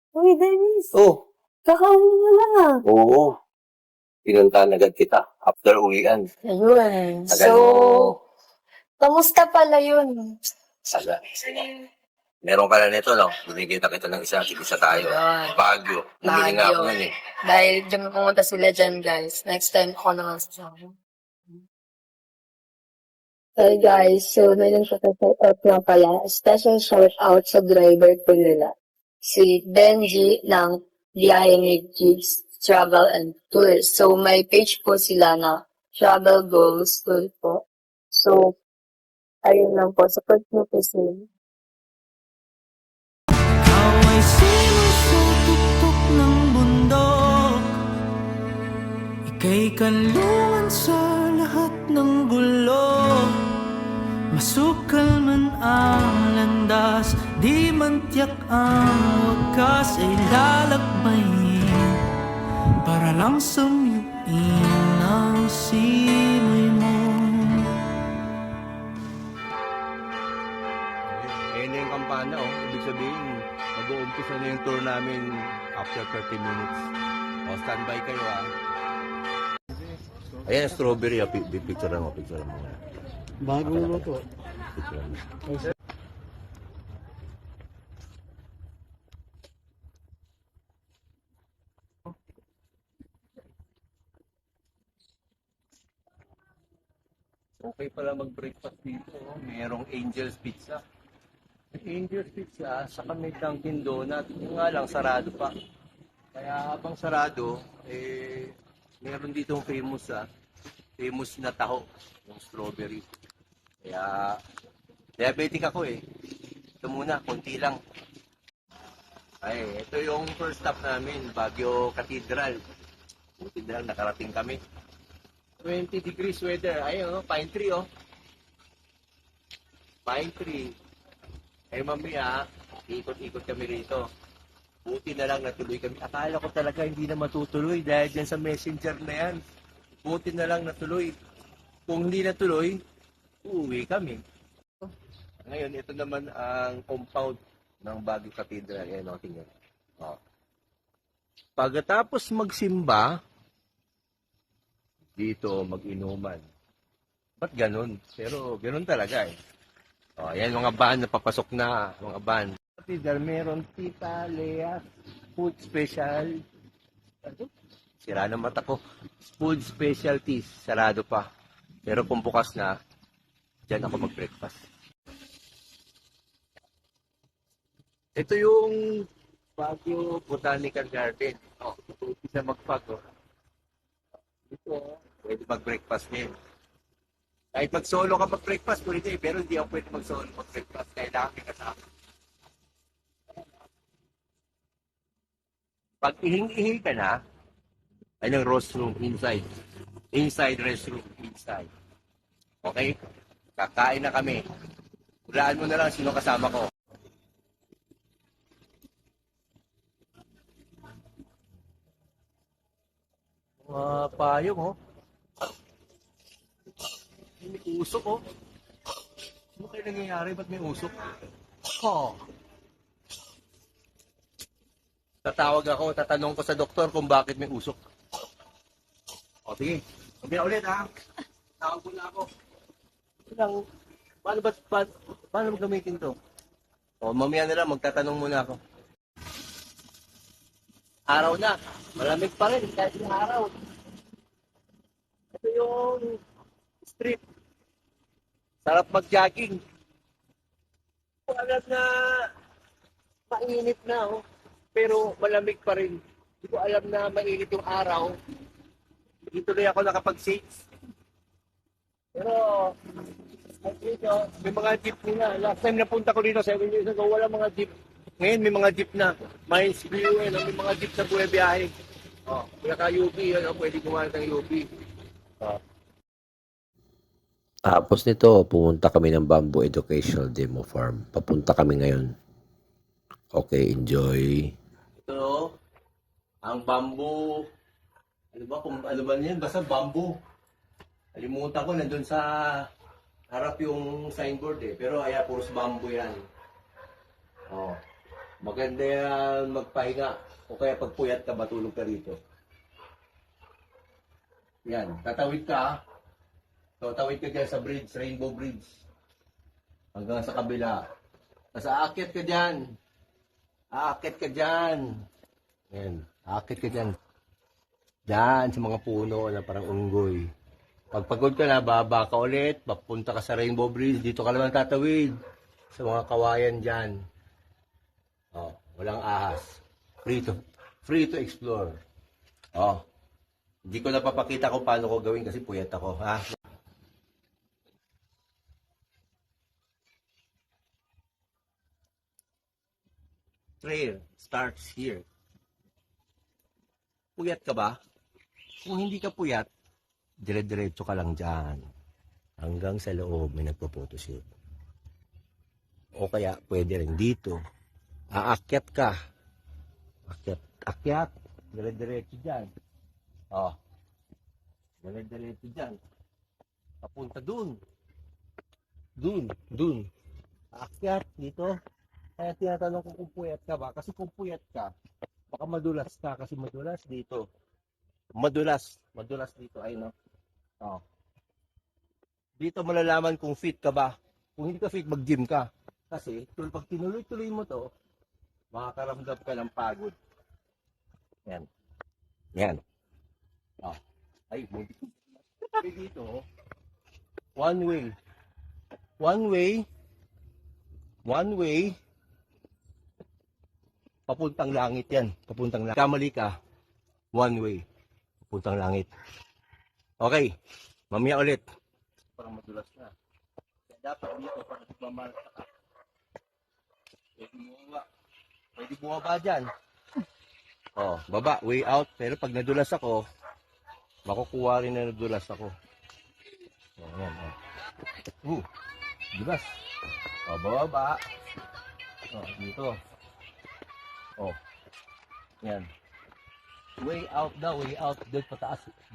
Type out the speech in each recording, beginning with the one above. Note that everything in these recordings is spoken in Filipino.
Uy, Dennis, Oh, kakauwi mo na. oo. Pinuntahan agad kita after uwian. Ayun. Tagal So, mo. kamusta pala yun? Saga. Meron ka na nito, no? Binigyan kita ng isa tayo. Ayun. Baguio. Bumili nga ako Baguio. nun eh. Dahil dyan pumunta sila dyan, guys. Next time ako naman sasama. Hey guys, so meron siya out nga pala. Special shout out sa driver ko nila. Si Benji ng Biyahe ni Gigs Travel and Tours. So may page po sila na Travel Goals Tour po. So, ayun lang po. Support nyo po sila. Ikaw ay simos sa tuktok ng bundok. Ika'y kanlungan sa lahat ng gulo. Masukal man ang landas, di man tiyak ang wakas ay lalakbayin para lang sumiyuin ang simoy mo. Ayan na yung kampana, oh. Ibig sabihin, mag-uumpisa na yung tour namin after 30 minutes. O, standby kayo, ah. Ayan, strawberry, ah. Picture mo. Bago mo to. Picture mo. Okay pala mag-breakfast dito, oh. Merong Angel's Pizza. Angel's Pizza, sa may Dunkin Donut. Yung nga lang, sarado pa. Kaya habang sarado, meron ditong famous na taho, yung strawberry. Kaya, diabetic ako eh. Ito muna, konti lang. Ay, ito yung first stop namin, Baguio Cathedral. Buti na lang, nakarating kami. 20 degrees weather. Ayun, oh, pine tree, oh. Pine tree. Eh, mamaya, ikot-ikot kami rito. Buti na lang natuloy kami. Akala ko talaga hindi na matutuloy dahil dyan sa messenger na yan. Buti na lang natuloy. Kung hindi natuloy, uuwi kami. Ngayon, ito naman ang compound ng Baguio Cathedral. Ayan, o, tingnan. O. Pagkatapos magsimba, dito mag-inuman. Ba't ganun? Pero ganun talaga eh. O, ayan mga van na papasok na. Mga van. Cathedral, meron Tita Lea Food Special. Ano? Sira na mata ko. Food Specialties. Sarado pa. Pero kung bukas na, dyan ako mag-breakfast. Ito yung Baguio Botanical Garden. O, isa mag-fog. O. Ito, pwede mag-breakfast din. Kahit mag-solo ka mag-breakfast, pwede. Pero hindi ako pwede mag-solo mag-breakfast. Kailangan may kasama. Pag ihing-ihing ka na, ay ng restroom inside. Inside restroom, inside. Okay? Kakain na kami. Hulaan mo na lang sino kasama ko. Mga payong, oh. May usok, oh. Ano kayo nangyayari? Ba't may usok? Oh. Tatawag ako, tatanong ko sa doktor kung bakit may usok. O, sige. Sabi na ulit, ha? Tawag mo na ako. Paano gamitin to? O, mamaya na lang, magtatanong muna ako. Araw na. Malamig pa rin, kahit yung araw. Ito yung street. Sarap mag-jogging. Alam na mainit na, oh. Pero malamig pa rin. Hindi ko alam na mainit yung araw. Hindi tuloy ako nakapag-shades. Pero, dito, may mga jeep nila. Last time napunta ko dito, 7 years ago, wala mga jeep. Ngayon may mga jeep na. Mines View, may mga jeep na buhay biyahe. Oh, kaya ka UP, pwede kumain ng UP. Oh. Tapos nito, pumunta kami ng Bamboo Educational Demo Farm. Papunta kami ngayon. Okay, enjoy. Ito, ang bamboo. Ano ba kung ano ba yan? Basta bamboo. Alimutan ko, nandun sa harap yung signboard eh. Pero ayan, puros bamboo yan. Oh. Maganda yan magpahinga. O kaya pagpuyat ka, matulog ka rito. Yan, tatawid ka. Tatawid ka dyan sa bridge, Rainbow Bridge. Hanggang sa kabila. Tapos aakyat ka dyan. Aakyat ka dyan. Yan, aakyat ka dyan. Dyan sa mga puno na parang unggoy. Pag pagod ka na, baba ka ulit. Papunta ka sa Rainbow Bridge. Dito ka naman tatawid. Sa mga kawayan dyan. Oh, walang ahas. Free to explore. Oh. Hindi ko na papakita kung paano ko gawin kasi puyat ako, ha? Trail starts here. Puyat ka ba? Kung hindi ka puyat, dire-diretso ka lang dyan. Hanggang sa loob may nagpo-photoshoot. O kaya pwede rin dito. Aakyat ka. Akyat. Dire-diretso dyan. Oh. Dire-diretso dyan. Papunta dun. Dun. Aakyat dito. Kaya tinatanong ko kung puyat ka ba? Kasi kung puyat ka, baka madulas ka kasi madulas dito. Madulas dito, ay no. Oh. Dito malalaman kung fit ka ba. Kung hindi ka fit, mag-gym ka. Kasi pag tinuloy-tuloy mo to, makakaramdam ka ng pagod. Yan. Oh. Ay, dito. One way. Papuntang langit yan. Papuntang langit. Kamali ka. One way. Papuntang langit. Okay. Mamaya ulit. Parang madulas na. Kaya dapat dito para mamalta ka. Pwede bumaba dyan. Oh, baba. Way out. Pero pag nadulas ako, makukuha rin na nadulas ako. Oh, yan. Oh. Dulas. Oh, bababa. Oh, dito. Oh. Yan. Way out daw, way out. Doon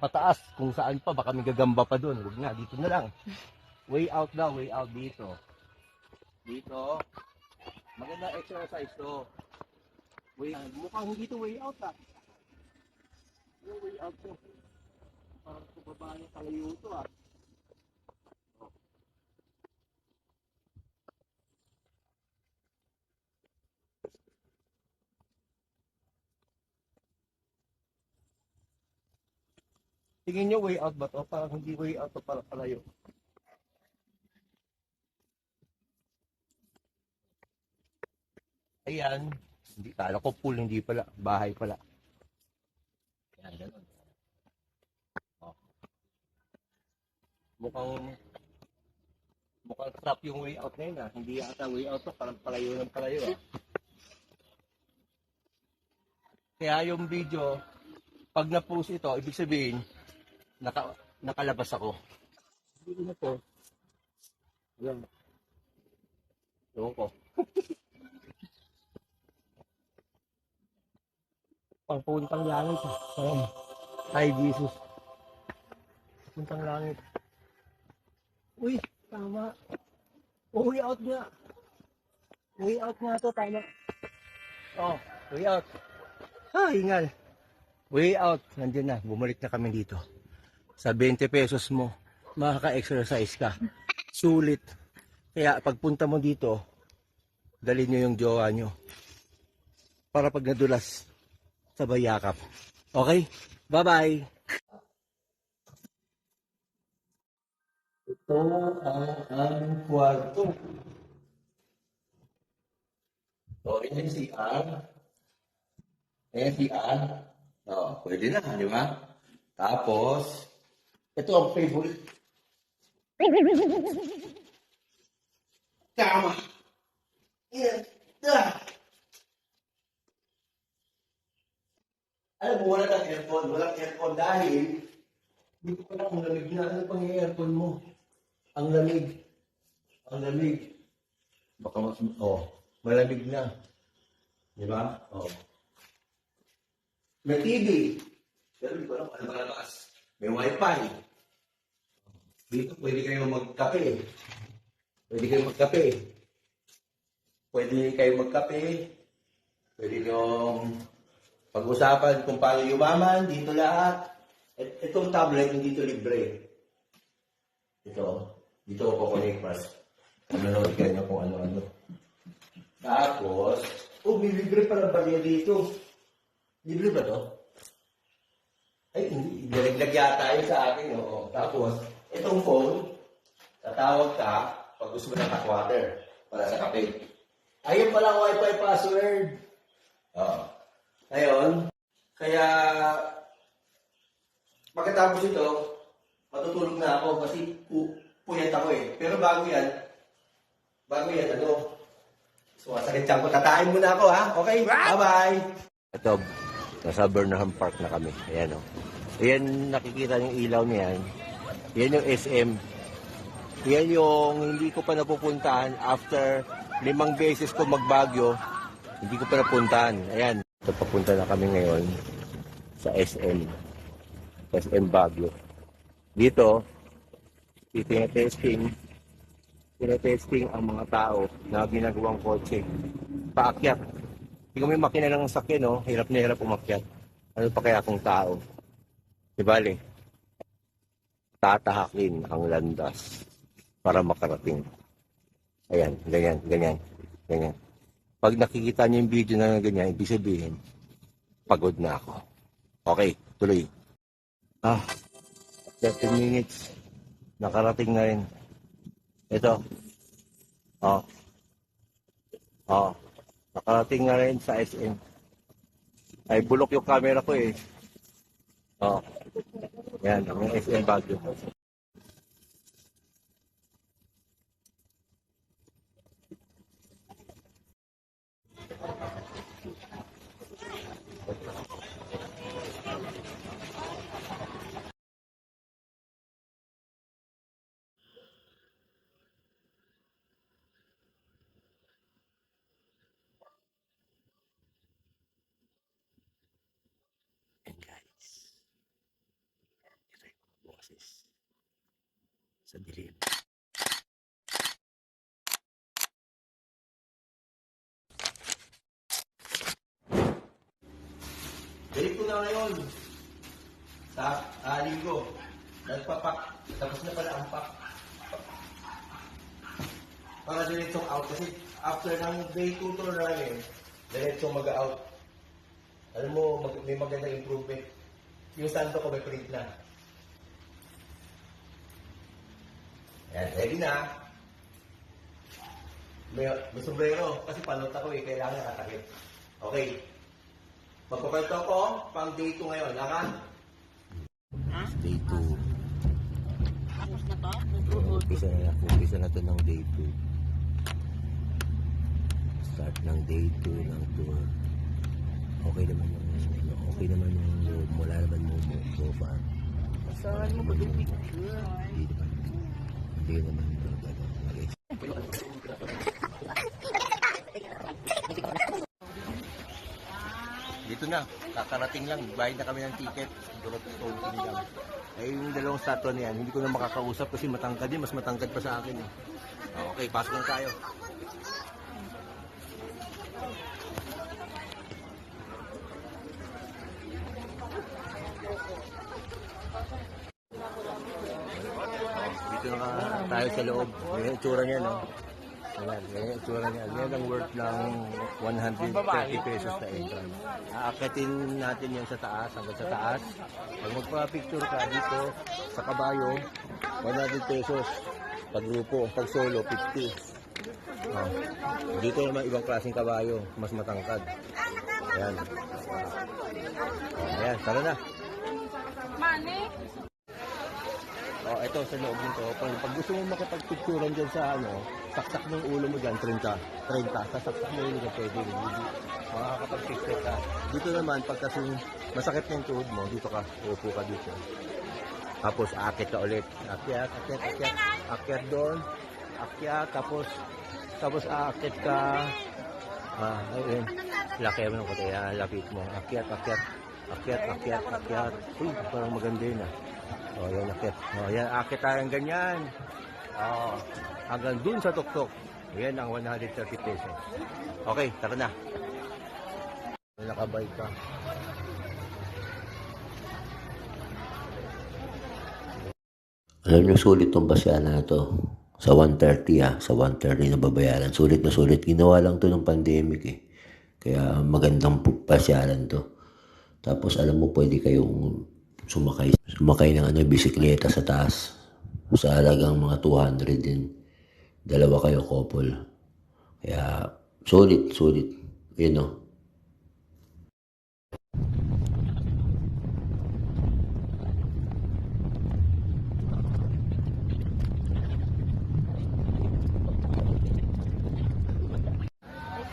pataas. Kung saan pa, baka may gagamba pa doon. Huwag na, dito na lang. Way out daw, way out dito. Dito. Maganda exercise to. Mukhang hindi to way out ah. Yung way out to. Parang kubaba yung kalayo to ah. Tingin nyo way out ba to? Parang hindi way out to, parang palayo. Ayan. Hindi, kala ko pool, hindi pala. Bahay pala. Ayan, ganun. Oh. Mukhang trap yung way out na yun ah. Hindi ata way out to, parang palayo ng palayo ah. Kaya yung video, pag na-post ito, ibig sabihin, nakalabas ako. Hindi na to. Ayan. Ewan ko. Pangpuntang langit. Ayan. Hi, Jesus. Puntang langit. Uy, tama. Oh, way out nga. Way out nga to, tama. Oh, way out. Ah, hingal. Way out. Nandiyan na. Bumalik na kami dito. Sa 20 pesos mo, makaka-exercise ka. Sulit. Kaya pagpunta mo dito, dalhin nyo yung jowa nyo. Para pag nadulas, sabay yakap. Okay? Bye-bye! Ito ang aming kwarto. So, ito yung CR. Ayan, CR. O, pwede na, di ba? Tapos, ito ang favorite. Kama. Yan. Alam mo, wala kang aircon. Walang aircon dahil hindi ko pala kung lamig na. Ano pang aircon mo? Ang lamig. Ang lamig. Baka mas, malamig na. Di ba? May TV. Pero hindi ko alam ano palabas. May wifi. Dito pwede kayo magkape. Pwede kayo magkape. Pwede niyong pag-usapan kung paano yumaman, dito lahat. Itong tablet, hindi ito libre. Ito, dito ko kukunik mas. Manonood ka niyo kung ano-ano. Tapos, may libre pala ba niya dito? Libre ba to? Ay, hindi. Nilaglag yata yun sa akin. Oo. Tapos, itong phone, tatawag ka pag gusto mo ng hot water para sa kape. Ayun pala ang Wi-Fi password. Oo. Ngayon, kaya pagkatapos ito, matutulog na ako kasi puyat ako eh. Pero bago yan, sumasakit siya ko. Tatain muna ako ha. Okay? Bye-bye! Ito, nasa Burnham Park na kami. Ayan o. Ayan, nakikita yung ilaw niyan. Yan yung SM. Yan yung hindi ko pa napupuntahan after 5 beses ko magbagyo. Hindi ko pa napuntahan. Ayan. Ito, papunta na kami ngayon sa SM. SM Baguio. Dito tinetesting ang mga tao na ginagawang kotse. Paakyat. Hindi ko may makina ng sakyan, no? Hirap na hirap umakyat. Ano pa kaya kung tao? Dibali, tatahakin ang landas para makarating. Ayan, ganyan. Pag nakikita niyo yung video na ganyan, ibig sabihin, pagod na ako. Okay, tuloy. 30 minutes. Nakarating na rin. Ito. Nakarating na rin sa SM. Ay, bulok yung camera ko eh. Yan, ang SM Baguio. And guys, ito yung boses sa dilim. Dito na ngayon sa linggo. Nagpapak. Tapos na pala ang pack. Para diretsong out. Kasi after ng day 2 tour namin, diretsong mag-out. Alam mo, may magandang improvement. Yung santo ko may print na. Ayan, ready na. May sombrero. Kasi panot ako eh. Kailangan nakatakip. Okay. Magpapalit ako pang day 2 ngayon. Laka? Day 2. Tapos na to? Umpisa na to ng day 2. Start ng day 2 ng tour. Okay naman yung loob. Wala naman mo so far. Saan mo ba yung picture? Hindi naman. Dito na, kakarating lang. Bayad na kami ng ticket. Siguro 20 lang. Eh, yung dalawang statue na yan, hindi ko na makakausap kasi matangkad din. Mas matangkad pa sa akin. Eh. Okay, pasok na tayo. Dito na tayo sa loob. Yan yung itsura niya, no? Ayan, yan yung itsura niya. Yan ang worth ng 130 pesos na entrance. Aakatin natin yan sa taas, hanggang sa taas. Pag magpa-picture ka dito sa kabayo, 100 pesos. Pag grupo, pag solo, 50. Dito naman ibang klaseng kabayo, mas matangkad. Ayan. Ayan, tara na. Ito sa loob nito. Pag gusto mo makapagpicturean dyan sa saksak ng ulo mo dyan, 30. Sasaksak mo yun dyan, pwede. Makakapag-picture ka. Dito naman, pag kasi masakit na yung tuhod mo, dito ka, upo ka dito. Tapos, aakit ka ulit. Akyat doon. Akyat, tapos aakit ka. Ayun. Laki mo ng kote. Lapit mo. Akyat. Uy, parang maganda yun yan, akyat. Yan, akyat tayong ganyan. Hanggang dun sa tuktok. Yan ang 130 pesos. Okay, tara na. na nakabike ka. Alam niyo, sulit tong basyanan na to. Sa 130 sa 130 na babayaran. Sulit na sulit. Ginawa lang to ng pandemic eh. Kaya magandang pasyalan to. Tapos alam mo, pwede kayong sumakay ng bisikleta sa taas. Sa halagang mga 200 din. Dalawa kayo couple. Kaya sulit. Yun o.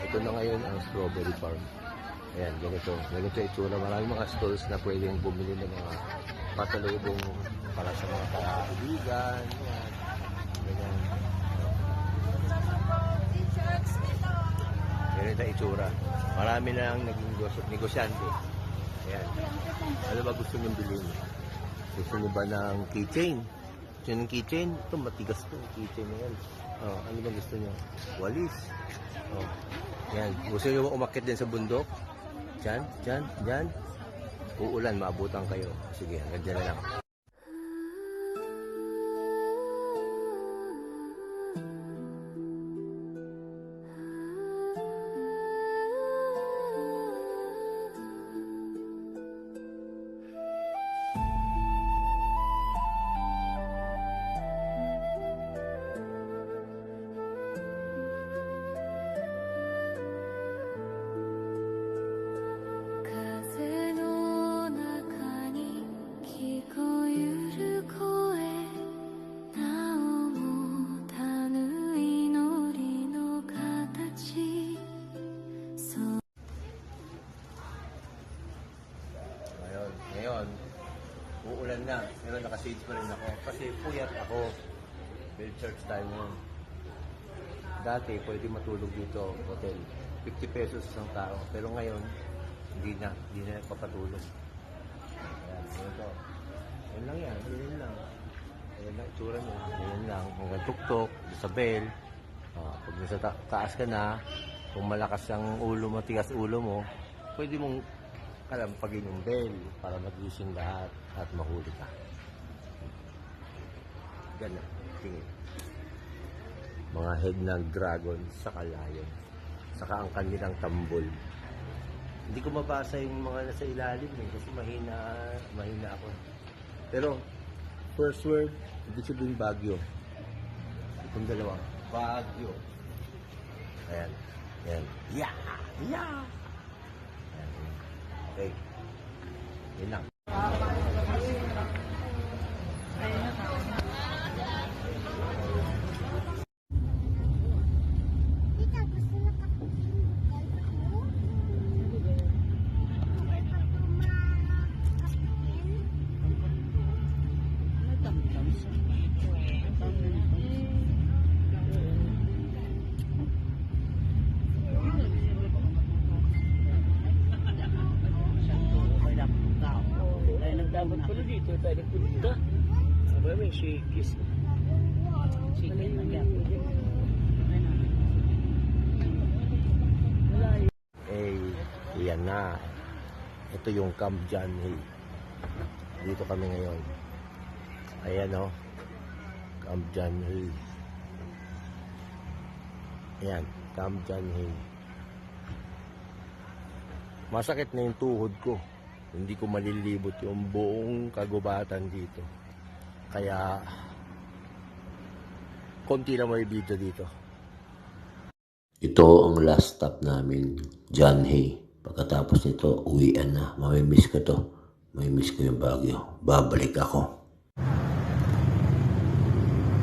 Ito na ngayon ang strawberry farm. Ayan, ganito itsura. Maraming mga stalls na pwedeng bumili ng mga pasalubong para sa mga kaibigan. Ayan. Ganito itsura. Marami na ang naging negosyante. Ayan. Ano ba gusto niyong bilhin? Gusto niyo ba ng keychain? Gusto niyo ng keychain? Ito matigas to. Keychain na yan. Oh, ano ba gusto niyo? Walis. Oh. Yan. Gusto niyo ba umakyat din sa bundok? Diyan. Uulan, maabutan kayo. Sige, hanggang dyan na lang. Ngayon, uulan na. Pero naka-shades pa rin ako. Kasi puyat ako. Build church time yun. Dati, pwede matulog dito, hotel. 50 pesos isang tao. Pero ngayon, hindi na nagpapatulog. Ayan, ito. Yan lang yan. Yan lang. Ayan lang, itsura niya. Ayan lang. Hanggang tuktok, sa bell. Pag nasa taas ka na, kung malakas ang ulo mo, tigas ulo mo, pwede mong kalampagin yung bell para magising lahat at mahuli ka. Ganun. Tingin. Mga head ng dragon sa lion. Saka ang kanilang tambol. Hindi ko mabasa yung mga nasa ilalim kasi mahina ako. Pero first word, ibig sabihin Baguio. Itong dalawa, Baguio. Ayan. Ayan. Yeah! Ayan. Okay. Yun lang. Dapat pala dito tayo nagpunta. Aba, may shakis. Chicken na yan. Yan na. Ito yung Camp John Hay. Dito kami ngayon. Ayan o. Camp John Hay. Ayan. Camp John Hay. Masakit na yung tuhod ko. Hindi ko malilibot yung buong kagubatan dito. Kaya konti lang may video dito. Ito ang last stop namin, John Hay. Pagkatapos nito, uwian na. Mamimiss ko to. Mamimiss ko yung Baguio. Babalik ako.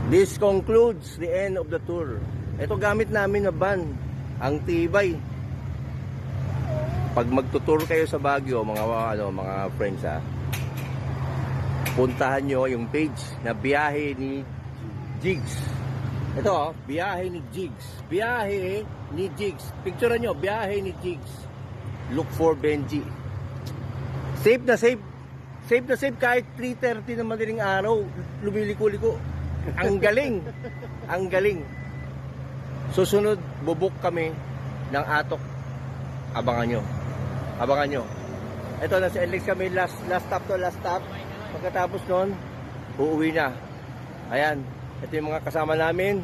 This concludes the end of the tour. Ito gamit namin na van. Ang tibay. Pag magtutour kayo sa Baguio, mga friends puntahan nyo yung page na Biyahe ni Jigs. Ito Biyahe ni Jigs. Biyahe ni Jigs. Picturean nyo, Biyahe ni Jigs. Look for Benji. Safe na safe. Safe na safe kahit 3:30 na madaling araw. Lumiliko-liko. Ang galing. Ang galing. Susunod, bubuk kami ng Atok. Abangan nyo. Abangan nyo. Ito, nasa LX kami, last stop to, last stop. Pagkatapos nun, uuwi na. Ayan, ito yung mga kasama namin.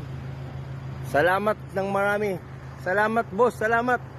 Salamat ng marami. Salamat, boss, salamat.